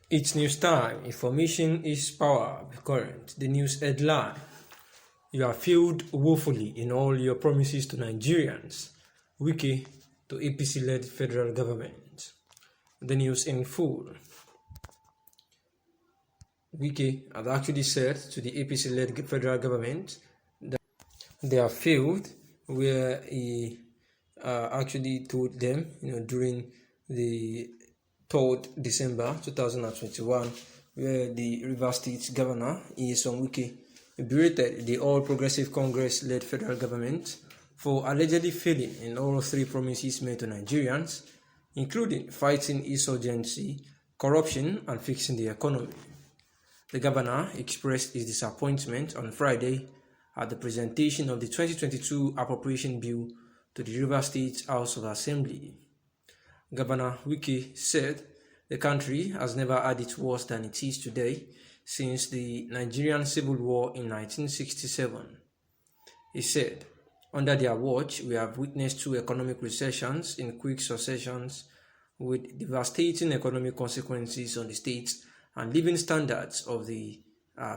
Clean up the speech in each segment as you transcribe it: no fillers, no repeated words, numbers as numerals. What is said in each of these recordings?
It's news time. Information is power. Current. The news headline. You have failed woefully in all your promises to Nigerians. Wiki to APC-led federal government. The news in full. Wiki had actually said to the APC-led federal government that they have failed, where he actually told them, during the 3rd December 2021, where the Rivers State Governor, Nyesom Wike, berated the All Progressive Congress-led federal government for allegedly failing in all three promises made to Nigerians, including fighting insurgency, corruption, and fixing the economy. The governor expressed his disappointment on Friday at the presentation of the 2022 appropriation bill to the Rivers State House of Assembly. Governor Wike said the country has never had it worse than it is today since the Nigerian Civil War in 1967. He said, under their watch, we have witnessed two economic recessions in quick succession with devastating economic consequences on the state and living standards of the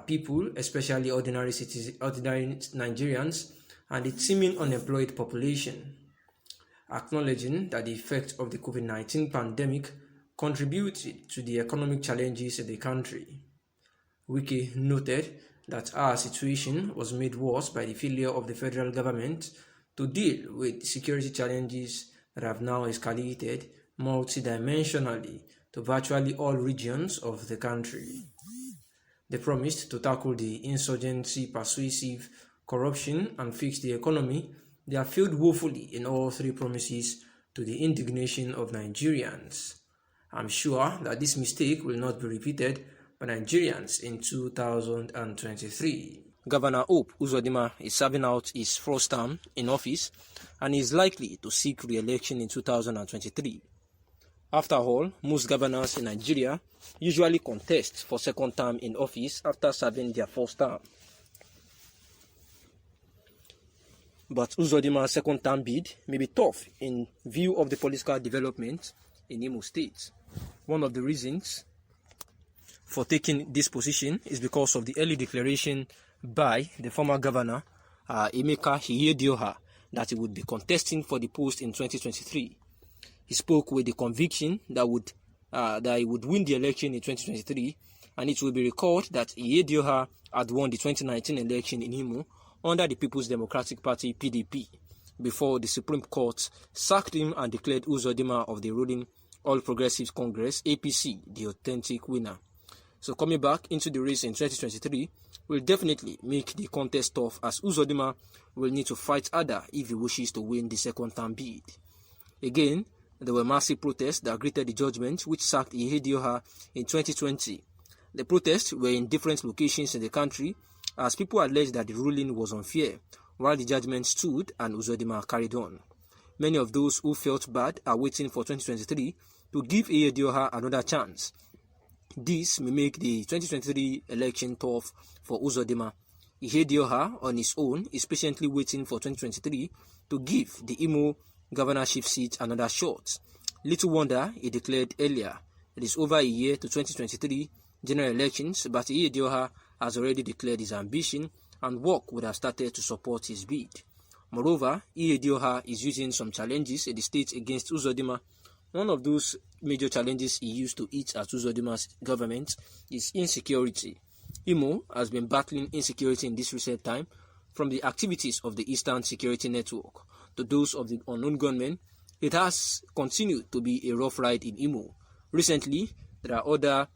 people, especially ordinary Nigerians, and the teeming unemployed population. Acknowledging that the effect of the COVID-19 pandemic contributed to the economic challenges in the country. Wike noted that our situation was made worse by the failure of the federal government to deal with security challenges that have now escalated multidimensionally to virtually all regions of the country. They promised to tackle the insurgency, persuasive corruption, and fix the economy. They have failed woefully in all three promises to the indignation of Nigerians. I'm sure that this mistake will not be repeated by Nigerians in 2023. Governor Hope Uzodinma is serving out his first term in office and is likely to seek re-election in 2023. After all, most governors in Nigeria usually contest for second term in office after serving their first term. But Uzodinma's second term bid may be tough in view of the political development in Imo State. One of the reasons for taking this position is because of the early declaration by the former governor, Emeka Ihedioha, that he would be contesting for the post in 2023. He spoke with the conviction that he would win the election in 2023, and it will be recalled that Ihedioha had won the 2019 election in Imo under the People's Democratic Party (PDP) before the Supreme Court sacked him and declared Uzodinma of the ruling All Progressives Congress (APC) the authentic winner. So coming back into the race in 2023 will definitely make the contest tough, as Uzodinma will need to fight harder if he wishes to win the second term bid. Again, there were massive protests that greeted the judgment which sacked Ihedioha in 2020. The protests were in different locations in the country as people alleged that the ruling was unfair, while the judgment stood and Uzodinma carried on. Many of those who felt bad are waiting for 2023 to give Ihedioha another chance. This may make the 2023 election tough for Uzodinma. Ihedioha, on his own, is patiently waiting for 2023 to give the Imo governorship seat another shot. Little wonder he declared earlier. It is over a year to 2023 general elections, but Ihedioha has already declared his ambition and work would have started to support his bid. Moreover, Ihedioha is using some challenges in the state against Uzodinma. One of those major challenges he used to eat at Uzodinma's government is insecurity. Imo has been battling insecurity in this recent time, from the activities of the Eastern Security Network to those of the unknown gunmen. It has continued to be a rough ride in Imo. Recently, there are other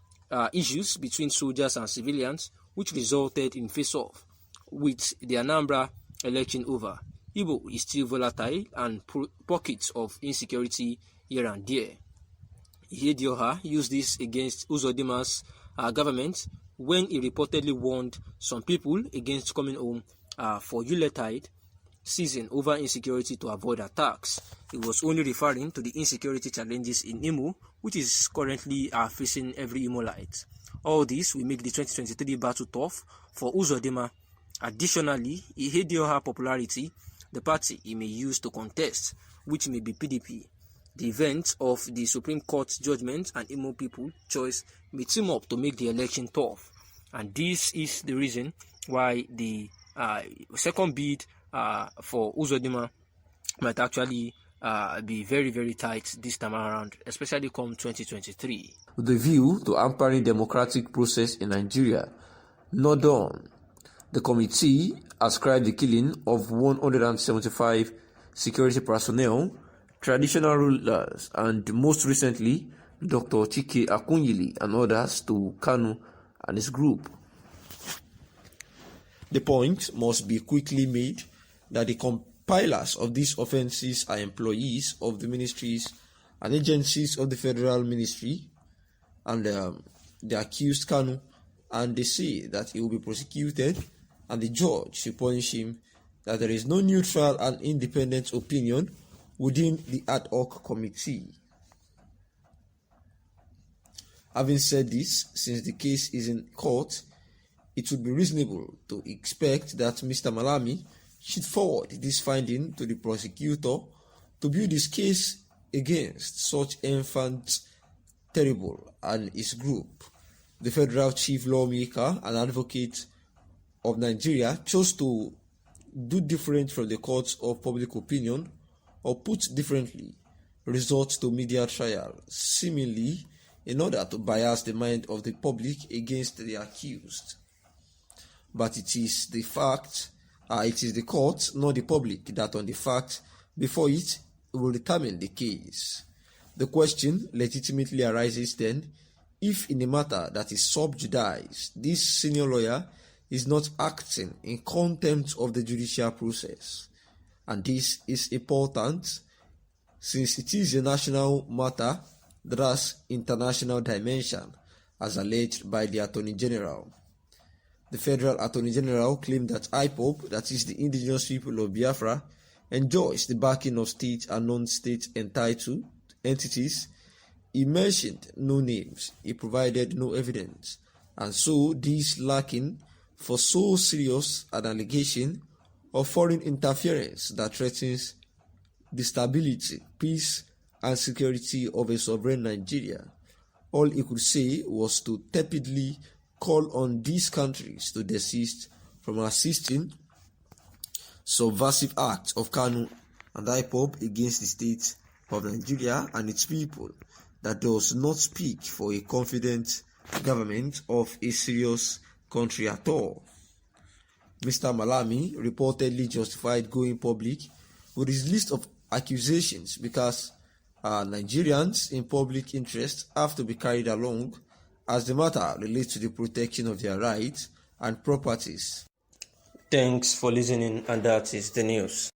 issues between soldiers and civilians which resulted in face-off. With the Anambra election over, Imo is still volatile and pockets of insecurity here and there. Ihedioha used this against Uzodinma's government when he reportedly warned some people against coming home for Yuletide season over insecurity to avoid attacks. He was only referring to the insecurity challenges in Imo, which is currently facing every Imolite. All this will make the 2023 battle tough for Uzodinma. Additionally, Ihedioha's popularity, the party he may use to contest, which may be PDP, the events of the Supreme Court judgment and Imo people choice may team up to make the election tough. And this is the reason why the second bid for Uzodinma might actually be very, very tight this time around, especially come 2023. With a view to hampering democratic process in Nigeria, not done. The committee ascribed the killing of 175 security personnel, traditional rulers, and most recently, Dr. Chike Akunyili and others to Kanu and his group. The point must be quickly made that the compilers of these offences are employees of the ministries and agencies of the federal ministry, and the accused Kanu, and they say that he will be prosecuted and the judge should punish him, that there is no neutral and independent opinion within the ad hoc committee. Having said this, since the case is in court, it would be reasonable to expect that Mr. Malami should forward this finding to the prosecutor to build his case against such infant terrible and his group. The federal chief lawmaker and advocate of Nigeria chose to do different from the courts of public opinion, or put differently, resort to media trial, seemingly in order to bias the mind of the public against the accused. But it is the court, not the public, that on the fact before it will determine the case. The question legitimately arises then, if in a matter that is sub judice, this senior lawyer is not acting in contempt of the judicial process. And this is important since it is a national matter that has international dimension, as alleged by the Attorney General. The Federal Attorney General claimed that IPOB, that is the indigenous people of Biafra, enjoys the backing of state and non-state entitled entities. He mentioned no names, he provided no evidence, and so this lacking for so serious an allegation of foreign interference that threatens the stability, peace, and security of a sovereign Nigeria. All he could say was to tepidly call on these countries to desist from assisting subversive acts of Kanu and IPOB against the state of Nigeria and its people, that does not speak for a confident government of a serious country at all. Mr. Malami reportedly justified going public with his list of accusations because Nigerians in public interest have to be carried along as the matter relates to the protection of their rights and properties. Thanks for listening, and that is the news.